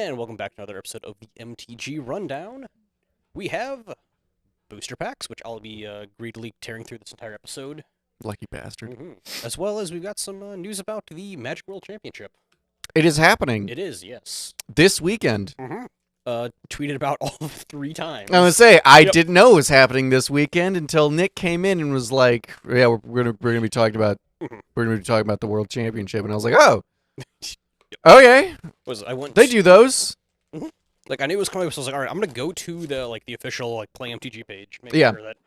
And welcome back to another episode of the MTG Rundown. We have booster packs, which I'll be greedily tearing through this entire episode. Lucky bastard. As well as we've got some news about the MTG World Championship. It is happening. It is, yes. This weekend. Tweeted about all of 3 times. I was gonna say I didn't know it was happening this weekend until Nick came in and was like, "Yeah, we're gonna be talking about the World Championship," and I was like, "Oh, okay." They do those. Like I knew it was coming, so I was like, "All right, I'm gonna go to the the official Play MTG page, make Yeah. sure that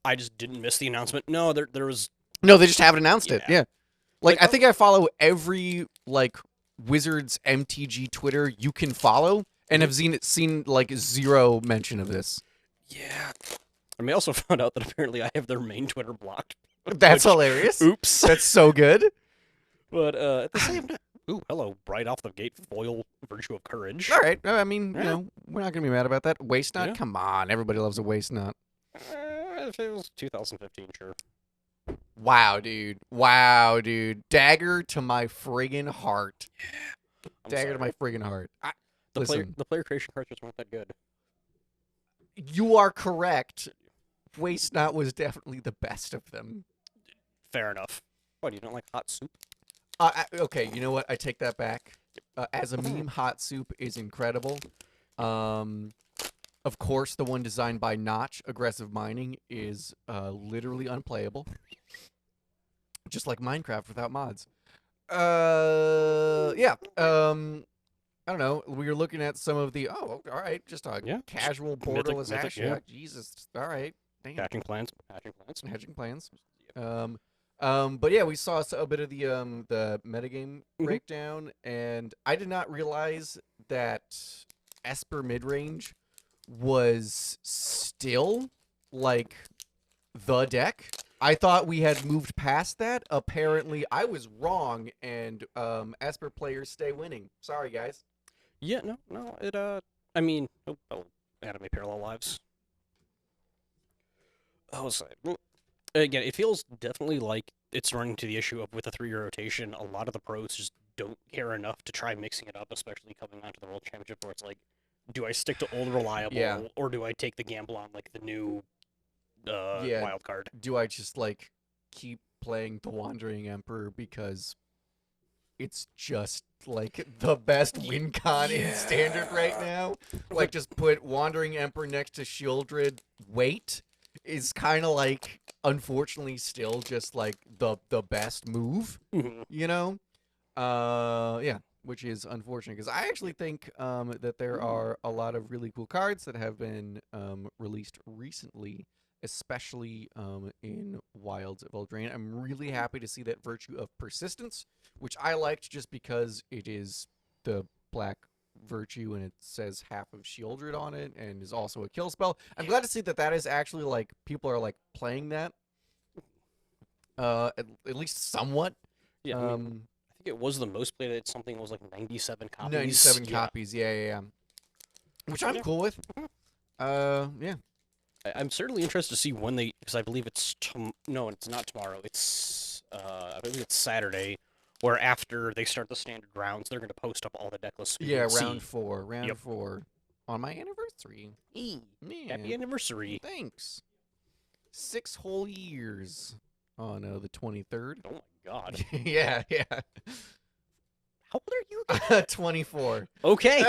I just didn't miss the announcement." No, there was. No, they just haven't announced it. Yeah. Yeah. Like I think I follow every Wizards MTG Twitter you can follow, and have seen like zero mention of this. Yeah. I mean, I also found out that apparently I have their main Twitter blocked. That's hilarious. Oops. That's so good. But at the same time, ooh, hello, right off the gate, foil Virtue of Courage. All right. I mean, Yeah. you know, we're not gonna be mad about that. Waste Knot? Yeah. Come on, everybody loves a Waste Knot. If it was 2015, sure. Wow, dude. Dagger to my friggin' heart. I'm Dagger to sorry. my friggin' heart. The player creation cards just weren't that good. You are correct. Waste Knot was definitely the best of them. Fair enough. What, you don't like hot soup? Okay, you know what? I take that back. As a meme, Hot Soup is incredible. Of course, the one designed by Notch, Aggressive Mining, is literally unplayable. Just like Minecraft without mods. Yeah. I don't know. We were looking at some of the. Oh, all right. Just a casual borderless mythic, ash. yeah. Jesus. All right. Damn. Hatching plans. Hedging plans. But yeah, we saw a bit of the metagame breakdown, and I did not realize that Esper midrange was still like the deck. I thought we had moved past that. Apparently, I was wrong, and Esper players stay winning. Sorry, guys. Yeah, no, it, I mean, Anime Parallel Lives. Again, it feels definitely like it's running to the issue of with a 3-year rotation, a lot of the pros just don't care enough to try mixing it up, especially coming onto the World Championship, where it's like, do I stick to old reliable, or do I take the gamble on, like, the new wild card? Do I just, like, keep playing the Wandering Emperor because it's just, like, the best win con in Standard right now? Like, just put Wandering Emperor next to Shieldred. Wait is kind of, like, unfortunately still just, like, the best move, you know? Yeah. Which is unfortunate, because I actually think that there are a lot of really cool cards that have been released recently, especially in Wilds of Eldraine. I'm really happy to see that Virtue of Persistence, which I liked just because it is the black Virtue and it says half of Shieldred on it and is also a kill spell. I'm glad to see that that is actually, like, people are, like, playing that. At least somewhat. Yeah, I think it was the most played. It's something that was like 97 copies. 97 copies, yeah. Which I'm cool with. Yeah. I'm certainly interested to see when they, because I believe it's no, it's not tomorrow. It's I believe it's Saturday, where after they start the standard rounds, they're going to post up all the deck lists. Yeah, round 4 on my anniversary. Happy anniversary! Thanks. 6 whole years. Oh no, the 23rd. Oh my god. yeah. How old are you? 24. Okay.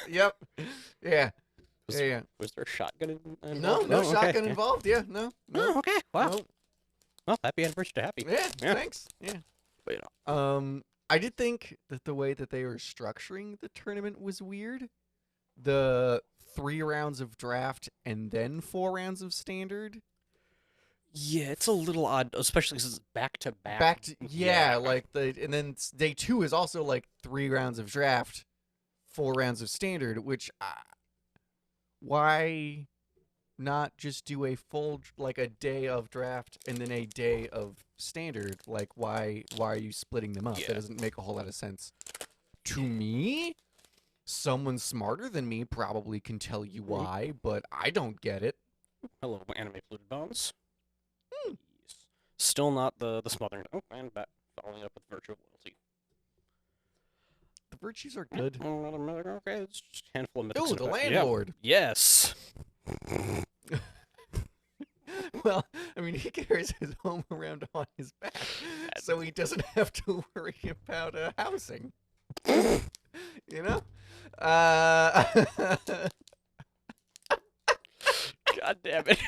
Yep. Yeah. Was there a shotgun involved? No shotgun involved. Yeah, no. Oh, okay. Wow. No. Well, happy anniversary to Happy. Yeah, thanks. Yeah. But, you know. I did think that the way that they were structuring the tournament was weird. The 3 rounds of draft and then 4 rounds of standard. Yeah, it's a little odd, especially because it's back to back. Like and then day 2 is also like 3 rounds of draft, 4 rounds of standard, which why not just do a full, like, a day of draft and then a day of standard? Like, why are you splitting them up? That doesn't make a whole lot of sense to me. Someone smarter than me probably can tell you why, but I don't get it. Hello, anime polluted bones. Still not the smothering. Oh, and following up with Virtue of Loyalty. The virtues are good. Okay, it's just a handful of mythics. Ooh, the Yeah. landlord. Yes. Well, I mean, he carries his home around on his back, so he doesn't have to worry about housing. You know? God damn it.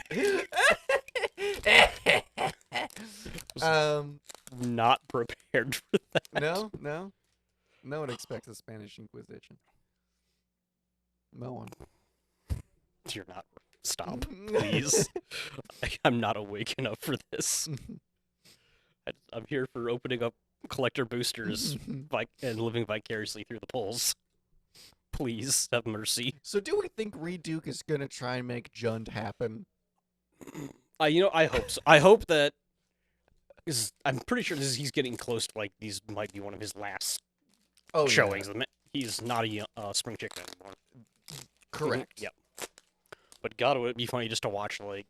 Not prepared for that. No. No one expects the Spanish Inquisition. No one. You're not. Stop, please. I'm not awake enough for this. I'm here for opening up collector boosters and living vicariously through the polls. Please have mercy. So do we think Reduke is gonna try and make Jund happen? I hope so. I hope that. I'm pretty sure he's getting close to, like, these might be one of his last showings. Yeah. He's not a spring chicken anymore. Correct. Yep. But God, would it be funny just to watch, like,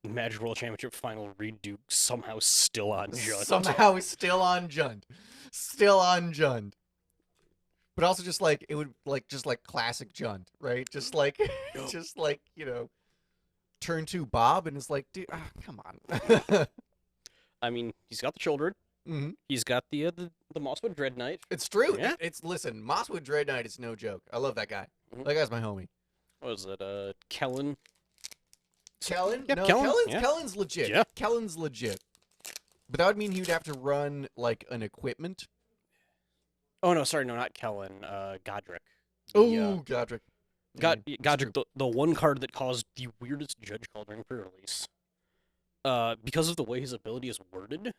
Magic World Championship final Reduke somehow still on Jund. Somehow he's still on Jund. Still on Jund. But also just like, it would, like, just like classic Jund, right? Just like, just like, you know, turn to Bob and it's like, dude, come on. I mean, he's got the children. Mm-hmm. He's got the Mosswood Dread Knight. It's true. Yeah. Listen, Mosswood Dread Knight is no joke. I love that guy. Mhm. That guy's my homie. What is it? Kellen? Kellen? Yep, No, Kellen, yeah. Kellen's legit. Yeah. Kellen's legit. But that would mean he would have to run, like, an equipment. Oh, no, sorry, no, not Kellen. Godric. Oh, Godric. Godric, the one card that caused the weirdest judge call during pre-release. Because of the way his ability is worded,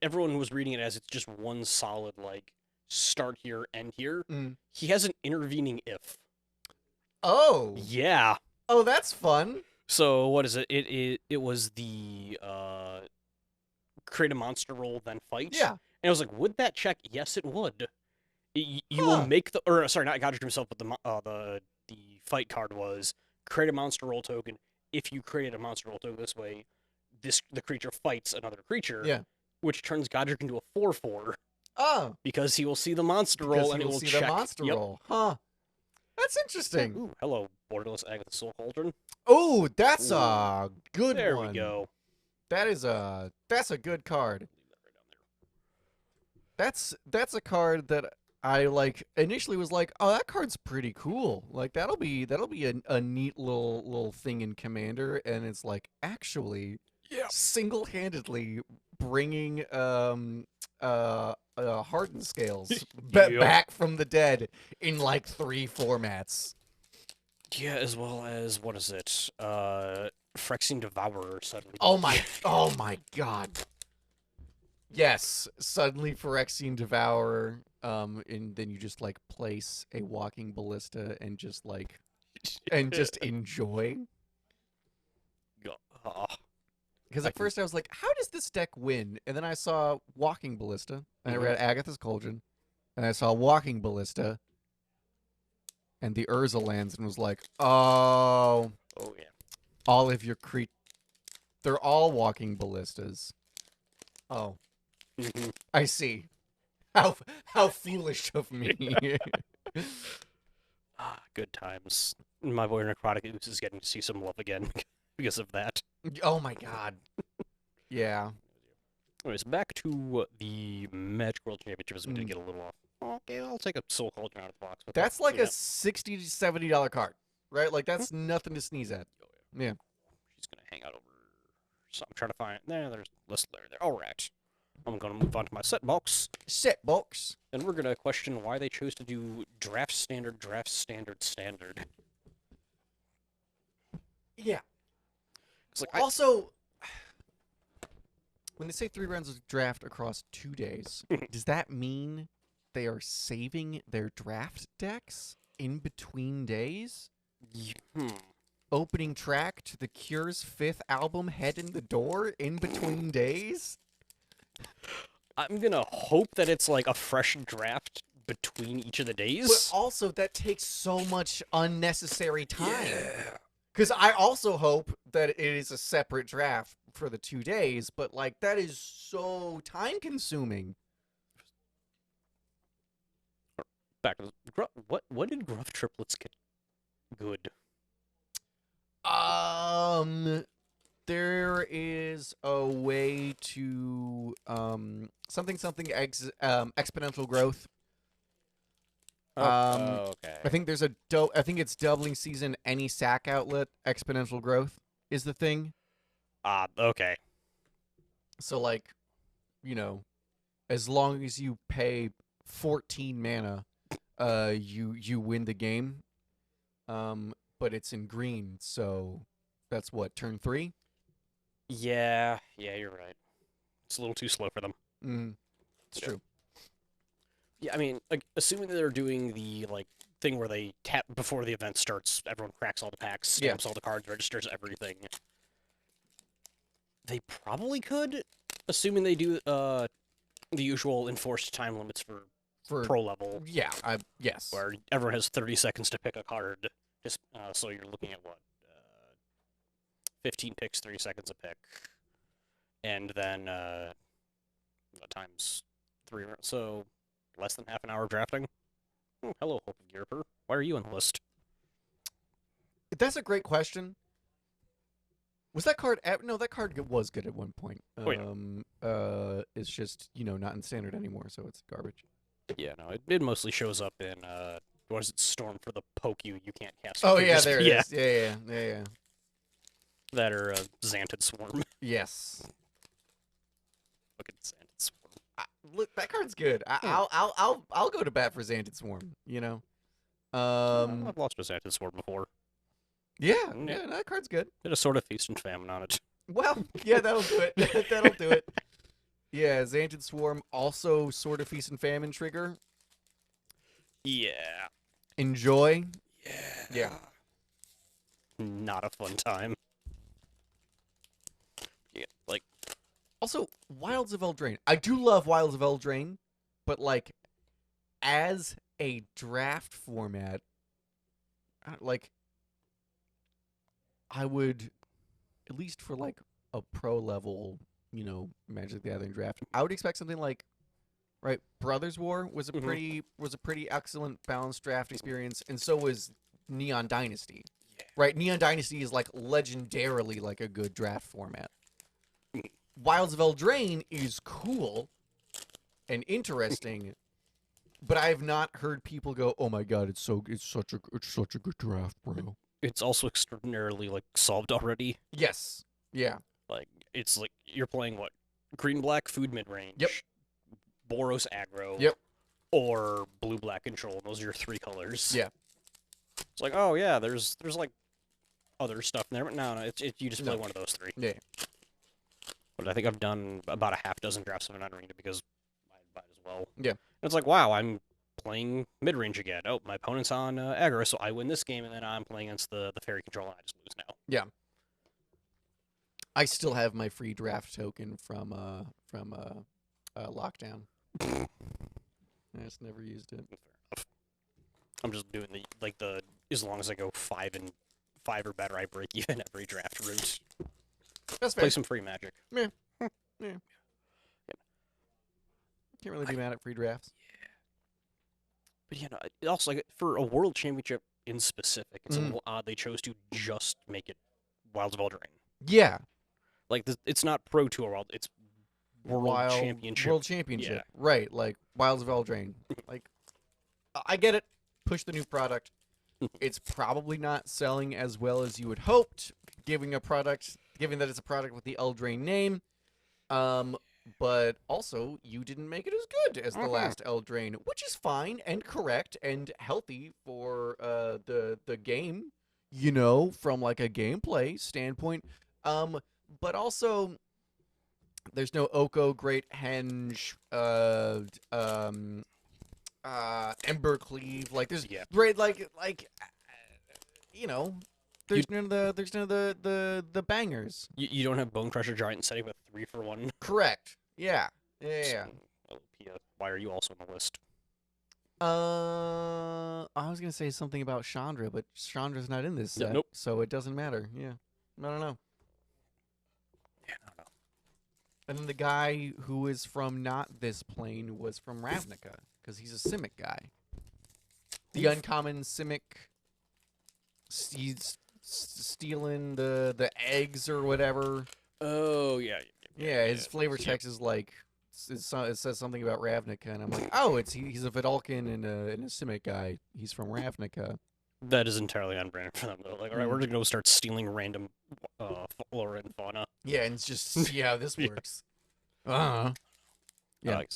everyone was reading it as it's just one solid, like, start here, end here. Mm. He has an intervening if. Oh. Yeah. Oh, that's fun. So what is it? It was the create a monster roll then fight. Yeah. And I was like, would that check? Yes, it would. You Huh. will make the, or sorry, not Godric himself, but the fight card was create a monster roll token. If you create a monster roll token this way, the creature fights another creature. Yeah. Which turns Godric into a 4/4 Oh. because he will see the monster roll and it will see check. the monster Yep. roll. Huh. That's interesting. Ooh, hello, borderless Agatha Soul Cauldron. Oh, that's a good There one. we go. That's a good card. Leave that right down there. That's a card that I like initially was like, oh, that card's pretty cool. Like that'll be a neat little thing in Commander, and it's like actually single-handedly bringing Hardened Scales Yep. back from the dead in like 3 formats. Yeah, as well as what is it? Phyrexian Devourer suddenly. Oh my god. Yes, suddenly Phyrexian Devourer, and then you just like place a Walking Ballista and just like enjoy. Because at first I was like, how does this deck win? And then I saw Walking Ballista, and I read Agatha's Cauldron, and I saw Walking Ballista, and the Urza lands, and was like, oh, Yeah. all of your they're all Walking Ballistas. Oh, I see. How foolish of me. Good times. My boy Necrotic Ooze is getting to see some love again because of that. Oh my god. Yeah. Anyways, back to the Magic World Championship as we did get a little off. Okay, I'll take a Soul Cauldron out of the box. But That's like a $60 to $70 card, right? Like that's nothing to sneeze at. Yeah. She's gonna hang out over. So I'm trying to find. There's list there. All right. I'm gonna move on to my set box. Set box. And we're gonna question why they chose to do draft standard. Yeah. Like, also, when they say 3 rounds of draft across 2 days, does that mean they are saving their draft decks in between days? Opening track to The Cure's 5th album, Head in the Door, in between days? I'm gonna hope that it's like a fresh draft between each of the days. But also, that takes so much unnecessary time. Because I also hope that it is a separate draft for the 2 days, but like that is so time consuming. back to what when did Gruff triplets get good? There is a way to exponential growth. Okay. I think there's I think it's doubling season any sack outlet. Exponential growth is the thing. Okay. So like, you know, as long as you pay 14 mana, you win the game. But it's in green, so that's what, turn 3? Yeah, you're right. It's a little too slow for them. It's Yeah. true. Yeah, I mean, like, assuming that they're doing the like thing where they tap before the event starts, everyone cracks all the packs, stamps all the cards, registers everything. They probably could, assuming they do the usual enforced time limits for pro level. Yeah, yes. Where everyone has 30 seconds to pick a card. Just so you're looking at what 15 picks, 3 seconds a pick, and then times 3, so less than half an hour of drafting. Oh, hello, Hope of Gearper. Why are you on the list? That's a great question. Was that card? No, that card was good at one point. It's just not in standard anymore, so it's garbage. Yeah, no, it mostly shows up in what is it? Storm for the poke you can't cast. Oh yeah, there it is. Yeah. That or Xanted Swarm. Yes. Look at Xanted Swarm. Look, that card's good. I'll go to bat for Xanted Swarm. I've lost to Xanted Swarm before. Yeah, that card's good. Did a sort of feast and famine on it. Well, yeah, that'll do it. That'll do it. Yeah, Xanted Swarm also sort of feast and famine trigger. Yeah. Enjoy. Yeah. Not a fun time. Yeah, like. Also, Wilds of Eldraine. I do love Wilds of Eldraine, but like, as a draft format, like, I would, at least for like a pro level, Magic the Gathering draft, I would expect something like, right, Brothers War was a pretty excellent balanced draft experience, and so was Neon Dynasty. Yeah. Right, Neon Dynasty is like legendarily like a good draft format. Wilds of Eldraine is cool and interesting, but I have not heard people go, "Oh my god, it's such a good draft, bro." It's also extraordinarily like solved already. Yes. Yeah. Like it's like you're playing what? Green black food mid range. Yep. Boros aggro. Yep. Or blue black control. Those are your 3 colors. Yeah. It's like, oh yeah, there's like other stuff in there, but no, you just play one of those 3. Yeah. But I think I've done about a half dozen drafts of an arena because I might as well. Yeah. And it's like, wow, I'm playing mid range again. Oh, my opponent's on aggro, so I win this game, and then I'm playing against the fairy control, and I just lose now. Yeah. I still have my free draft token from Lockdown. I just never used it. Fair enough. I'm just doing the as long as I go 5 or better, I break even every draft route. That's fair. Play some free Magic. Yeah. Can't really be mad at free drafts. Yeah. But also like for a World Championship in specific, it's a little odd they chose to just make it Wilds of Eldraine. Yeah. Like it's not Pro Tour World, it's World Championship. World Championship. Yeah. Right, like Wilds of Eldraine. Like, I get it. Push the new product. It's probably not selling as well as you had hoped, given that it's a product with the Eldraine name. But also, you didn't make it as good as the last Eldraine, which is fine and correct and healthy for the game, from like a gameplay standpoint. But also, there's no Oko, Great Henge, Embercleave. Like there's great there's none of the bangers. You don't have Bone Crusher Giant setting with 3 for 1. Correct. Yeah. Yeah. So, Pia, why are you also on the list? I was gonna say something about Chandra, but Chandra's not in this set, so it doesn't matter. Yeah. I don't know. Yeah, I don't know. And then the guy who is from not this plane was from Ravnica, because he's a Simic guy. The uncommon Simic, he's stealing the eggs or whatever. Oh yeah. Yeah, his flavor text is like it says something about Ravnica, and I'm like, oh, he's a Vidalkin and a Simic guy. He's from Ravnica. That is entirely on brand for them though. Like, all right, we're Mm. just gonna start stealing random flora and fauna. Yeah, and it's just see how this Yeah. works. Yeah.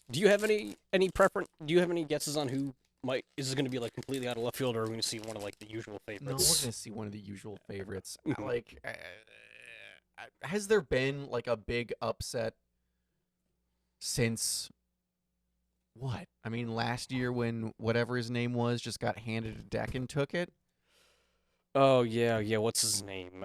Do you have any preference? Do you have any guesses on who might? Is this gonna be like completely out of left field, or are we gonna see one of like the usual No, we're favorites? gonna see one of the usual favorites. Mhm. Like, has there been like a big upset since what? I mean, last year when whatever his name was just got handed a deck and took it. Oh yeah. What's his name?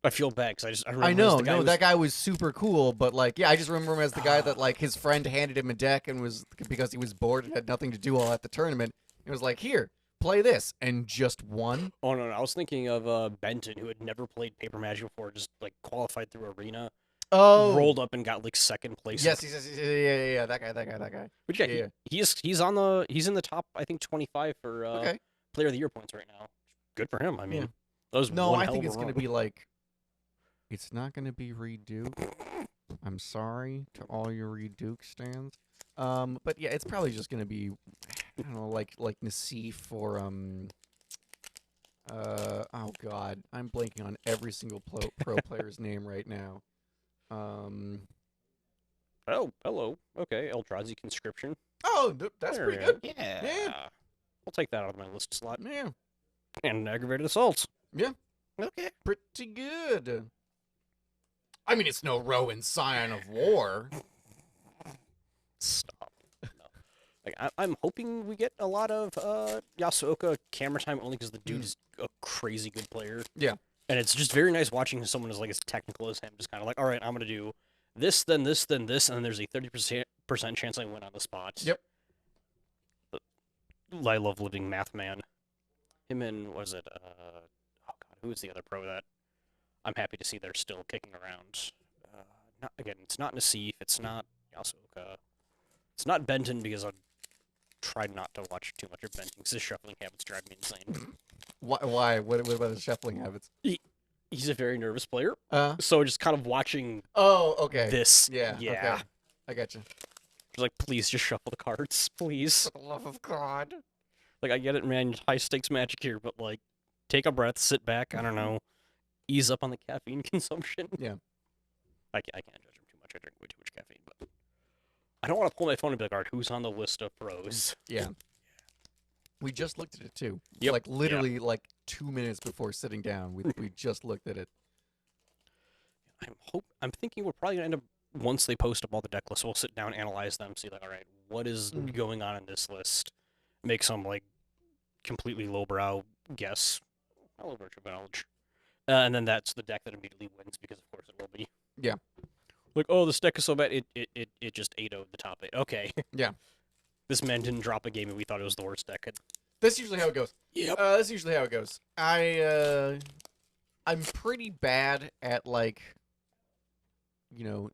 I feel bad because I remember I know, the guy that guy was super cool, but like, yeah, I just remember him as the guy that like his friend handed him a deck and was because he was bored and had nothing to do all at the tournament. It was like, here, play this, and just won. Oh no, I was thinking of Benton, who had never played Paper Magic before, just like qualified through Arena, Oh, rolled up and got like second place. yes, yeah, that guy. But yeah, Yeah. he's in the top, I think 25 for Okay. Player of the Year points right now. Good for him. I mean, Yeah. that was No, one I hell think of a it's gonna run. be like, it's not gonna be Reduke. I'm sorry to all your Reduke stands. But yeah, it's probably just gonna be, I don't know, like Nassif or oh god, I'm blanking on every single pro player's name right now. Oh, hello. Okay, Eldrazi Conscription. Oh, that's There pretty we good. go. Yeah. I'll take that out of my list slot. Yeah, And Aggravated Assault. Yeah. Okay. pretty good. I mean, it's no Rowan Scion of War. Stop. No. Like I'm hoping we get a lot of Yasuoka camera time only because the dude is a crazy good player. Yeah. And it's just very nice watching someone as like as technical as him, just kind of like, all right, I'm gonna do this, then this, then this, and then there's a 30% chance I win on the spot. Yep. I love living math man. Him and what is it? Oh god, who is the other pro that I'm happy to see they're still kicking around? Not again. It's not Nassif. It's not Yasuoka. It's not Benton because I tried not to watch too much of Benton because his shuffling habits drive me insane. Why? What about his shuffling habits? He's a very nervous player, Uh. so just kind of watching Oh, okay. this. Yeah. Yeah. Okay. I got you. Just like, please just shuffle the cards, please. For the love of God. Like, I get it, man. High stakes magic here, but like, take a breath, sit back. I don't know, ease up on the caffeine consumption. Yeah. I can't judge him too much. I drink way too much caffeine, but I don't want to pull my phone and be like, all right, who's on the list of pros? Yeah. We just looked at it too. Yep. Like literally like 2 minutes before sitting down, we just looked at it. I'm thinking we're probably gonna end up once they post up all the deck lists. We'll sit down, analyze them, see like, all right, what is going on in this list? Make some like completely lowbrow guess. Hello, virtual knowledge. And then that's the deck that immediately wins because of course it will be. Yeah. Like, oh, this deck is so bad, it just 8-0'd the top 8. Okay. Yeah. This man didn't drop a game and we thought it was the worst deck. That's usually how it goes. Yep. That's usually how it goes. I'm pretty bad at like, you know,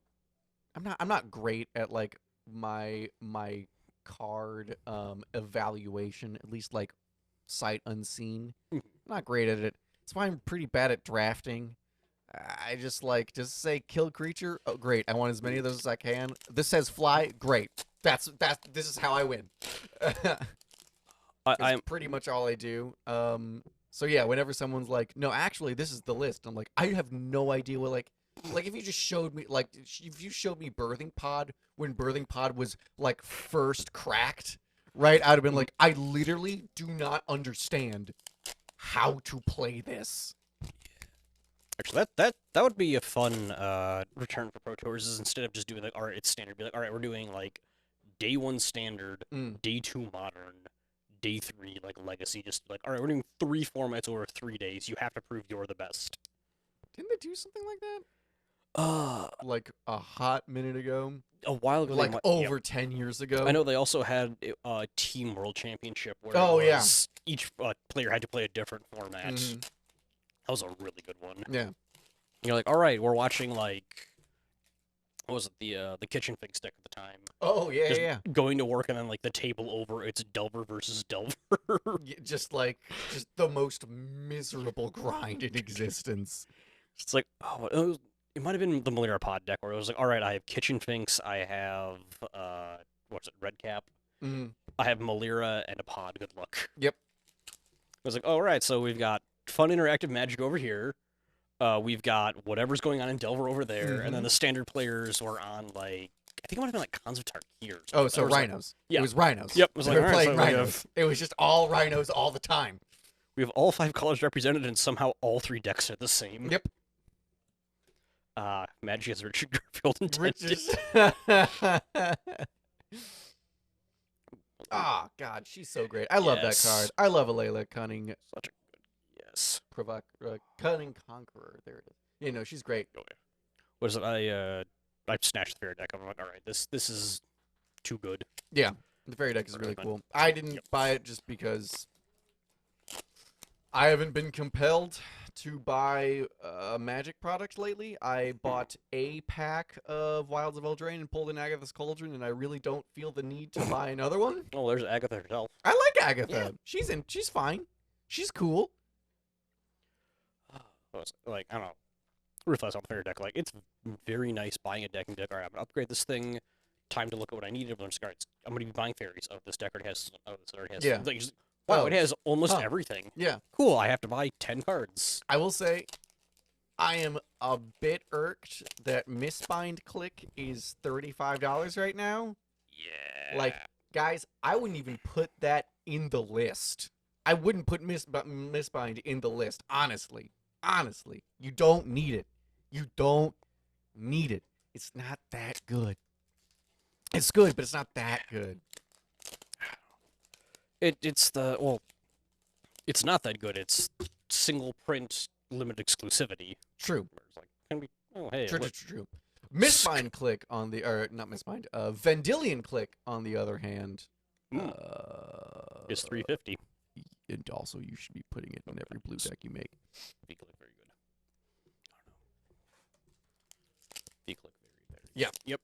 I'm not great at like my card evaluation, at least like sight unseen. I'm not great at it. That's why I'm pretty bad at drafting. I just say kill creature. Oh, great! I want as many of those as I can. This says fly. Great. This is how I win. I'm pretty much all I do. So yeah, whenever someone's like, no, actually, this is the list. I'm like, I have no idea what like if you just showed me if you showed me Birthing Pod when Birthing Pod was like first cracked, right? I'd have been like, I literally do not understand how to play this. Actually, that would be a fun return for Pro Tours is instead of just doing like, all right, it's standard, be like, all right, we're doing like day 1 standard, day 2 modern, day 3 like legacy, just like, all right, we're doing 3 formats over 3 days. You have to prove you're the best. Didn't they do something like that? Like a hot minute ago? A while ago, Like over 10 years ago? I know they also had a Team World Championship where each player had to play a different format. That was a really good one. Yeah. You're like, all right, we're watching like what was it, the kitchen fix deck at the time. Oh yeah, Just yeah. going to work and then like the table over, it's Delver versus Delver. Just like just the most miserable grind in existence. It's like, oh, it might have been the Malira pod deck where it was like, all right, I have Kitchen Finks, I have what's it, Red Cap, Mm, I have Malira and a pod. Good luck. yep. It was like, all right, so we've got fun interactive magic over here. We've got whatever's going on in Delver over there, and then Mhm. the standard players were on like I think it might have been like Khans of Tarkir. Oh, so Or something. rhinos. Yeah. It was rhinos. Yep, it was They like, were alright, playing so we rhinos. It was just all rhinos all the time. We have all 5 colors represented, and somehow all 3 decks are the same. Yep. Magic as Richard Garfield intended. Riches. Ah, God, she's so great. I love that Yes. card. I love Alayla Cunning, Such a good yes. Cunning Conqueror. There it is. You know, she's great. What is it? I snatched the fair deck. I'm like, all right, this is too good. Yeah, the fairy deck is really cool. I didn't buy it just because I haven't been compelled to buy Magic products lately. I bought a pack of Wilds of Eldraine and pulled in Agatha's Cauldron, and I really don't feel the need to buy another one. Oh, there's Agatha herself. I like Agatha. Yeah. She's fine. She's cool. Like, I don't know. Ruthless on the fair deck. Like, it's very nice buying a deck and be like, all right, I'm gonna upgrade this thing. Time to look at what I need. I'm just, all right, I'm gonna be buying fairies. Oh, this deck already has. Oh, this already has. Yeah. Like, just, wow, Oh. it has almost Huh. everything. Yeah. Cool. I have to buy 10 cards. I will say, I am a bit irked that Mistbind Click is $35 right now. Yeah. Like, guys, I wouldn't even put that in the list. I wouldn't put Mistbind in the list, honestly. Honestly. You don't need it. You don't need it. It's not that good. It's good, but it's not that good. It's not that good. It's single print limited exclusivity. True. Where it's like, can we? Oh, hey, True, look, true, true. Mistbind Click on the, or not Mistbind, Vendilion Click on the other hand. it's $350. And also, you should be putting it in every blue deck you make. Very good. I don't know. Click very. Yeah. Yep.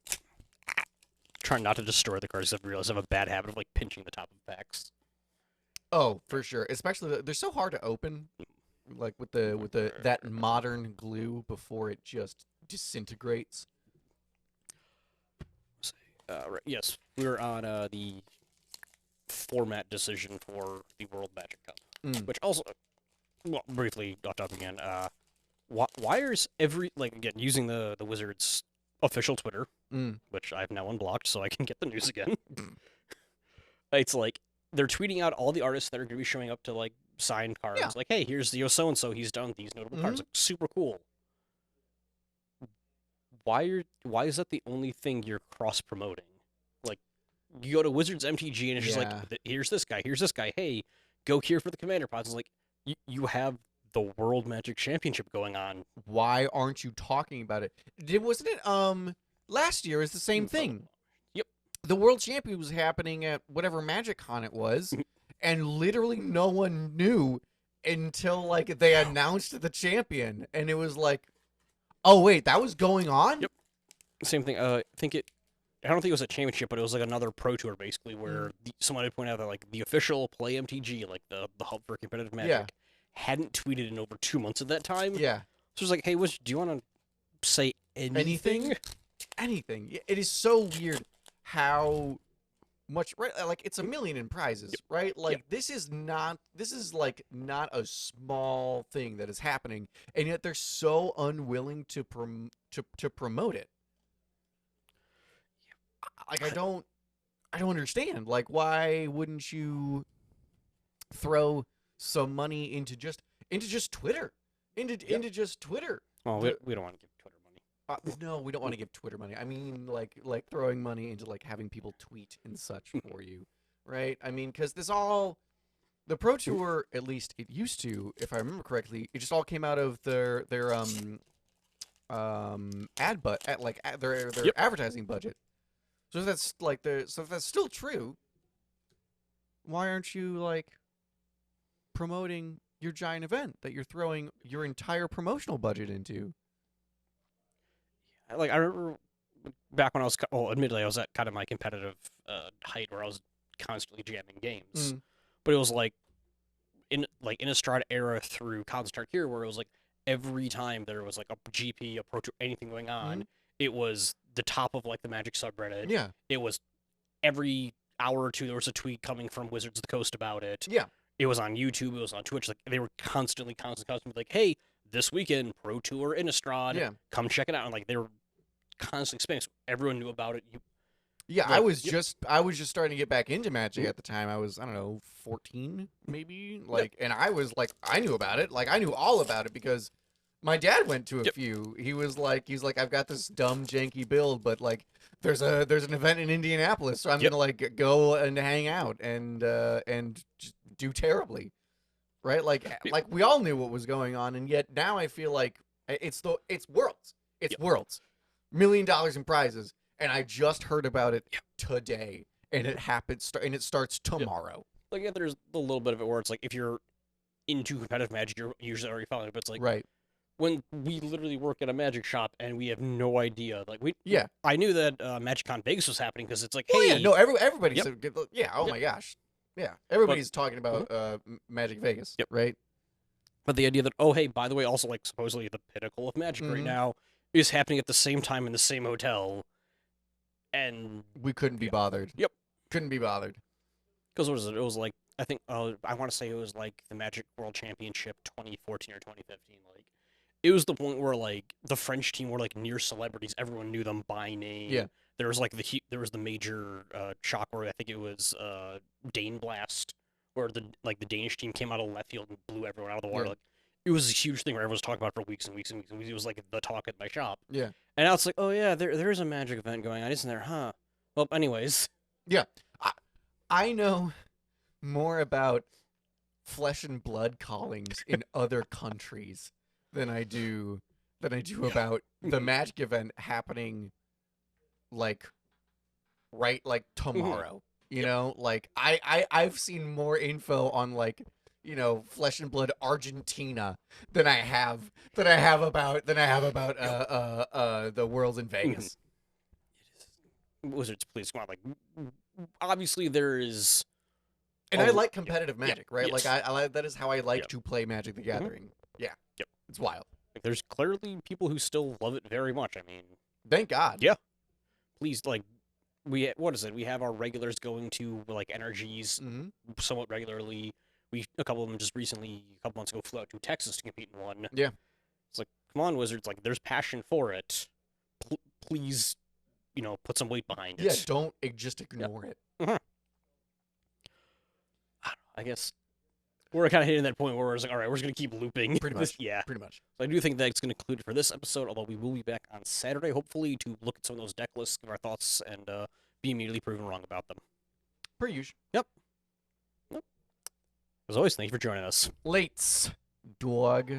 Trying not to destroy the cards. I've realized I have a bad habit of like pinching the top of packs. Oh, for sure. Especially they're so hard to open, like with that modern glue before it just disintegrates. Right. Yes, we were on the format decision for the World Magic Cup, which also, well, briefly off topic again. Why is every like again using the Wizards official Twitter, which I've now unblocked so I can get the news again. It's like they're tweeting out all the artists that are going to be showing up to like sign cards. Yeah. Like, hey, here's the so and so. He's done these notable cards. Like, super cool. Why is that the only thing you're cross promoting? Like, you go to Wizards MTG and it's just like, here's this guy, here's this guy. Hey, go here for the commander pods. It's like you have the World Magic Championship going on. Why aren't you talking about it? Wasn't it last year is the same thing. Yep. The World Champion was happening at whatever Magic Con it was, and literally no one knew until like they announced the champion, and it was like, oh wait, that was going on? Yep. Same thing. I don't think it was a championship, but it was like another pro tour basically, where someone had pointed out that like the official Play MTG, like the hub for competitive Magic, hadn't tweeted in over 2 months at that time. Yeah. So it's like, hey, do you want to say anything? Anything. It is so weird how much, right? Like it's a million in prizes, right? Like this is like not a small thing that is happening, and yet they're so unwilling to promote it. Like I don't understand. Like why wouldn't you throw some money into just Twitter? Into just Twitter. Oh, we don't want to give Twitter money. No, we don't want to give Twitter money. I mean, like throwing money into like having people tweet and such for you, right? I mean, because the Pro Tour, at least it used to, if I remember correctly, it just all came out of their their advertising budget. So if that's like if that's still true, why aren't you like promoting your giant event that you're throwing your entire promotional budget into? Like I remember back when I was, well, admittedly, I was at kind of my competitive height where I was constantly jamming games. Mm. But it was like in Innistrad era through Counter-Strike here, where it was like every time there was like a GP, a Pro Tour, anything going on, it was the top of like the Magic subreddit. Yeah. It was every hour or two there was a tweet coming from Wizards of the Coast about it. Yeah. It was on YouTube. It was on Twitch. Like they were constantly like, hey, this weekend Pro Tour Innistrad. Yeah. Come check it out. And like they were constantly spamming. So everyone knew about it. Yeah, like, I was just starting to get back into Magic at the time. I was, I don't know, 14 maybe, like, and I was like, I knew about it, like I knew all about it because my dad went to a few. He's like, I've got this dumb janky build, but like, there's an event in Indianapolis, so I'm gonna like go and hang out and just do terribly, right? Like we all knew what was going on, and yet now I feel like it's Worlds, Worlds, $1 million in prizes. And I just heard about it today, and it happens, and it starts tomorrow. Like, yeah, there's a little bit of it where it's like if you're into competitive Magic, you're usually already following it. But it's like when we literally work at a Magic shop and we have no idea. Like I knew that MagicCon Vegas was happening because it's like, hey, no, everybody's my gosh, everybody's talking about Magic Vegas, right? But the idea that, oh hey, by the way, also like supposedly the pinnacle of Magic right now is happening at the same time in the same hotel. And we couldn't be bothered. Yep. Couldn't be bothered. Because what was it? It was like, I think, I want to say it was like the Magic World Championship 2014 or 2015. Like, it was the point where like the French team were like near celebrities. Everyone knew them by name. Yeah. There was like the major shock where I think it was Dane Blast, where the Danish team came out of left field and blew everyone out of the water. Yeah. Like, it was a huge thing where everyone was talking about it for weeks and weeks and weeks and weeks. It was like the talk at my shop. Yeah. And now it's like, oh yeah, there's a Magic event going on, isn't there? Huh. Well, anyways. Yeah. I know more about Flesh and Blood callings in other countries than I do about the Magic event happening like tomorrow. You know, like I've seen more info on like, you know, Flesh and Blood Argentina than I have about the Worlds in Vegas. Wizards, please come on. Like, obviously there is, and I like competitive Magic, right? Yes. Like I like, that is how I like to play Magic the Gathering. Yeah, it's wild. Like, there's clearly people who still love it very much. I mean, thank God. Yeah, please, like, we have our regulars going to like energies somewhat regularly. A couple of them just recently, a couple months ago, flew out to Texas to compete in one. Yeah. It's like, come on, Wizards. Like, there's passion for it. Please, you know, put some weight behind it. Yeah, don't just ignore it. I guess we're kind of hitting that point where we're just like, all right, we're just going to keep looping. Pretty much. Pretty much. So I do think that's going to conclude it for this episode, although we will be back on Saturday, hopefully, to look at some of those deck lists, give our thoughts, and be immediately proven wrong about them. Per usual. Yep. As always, thank you for joining us. Lates, dog.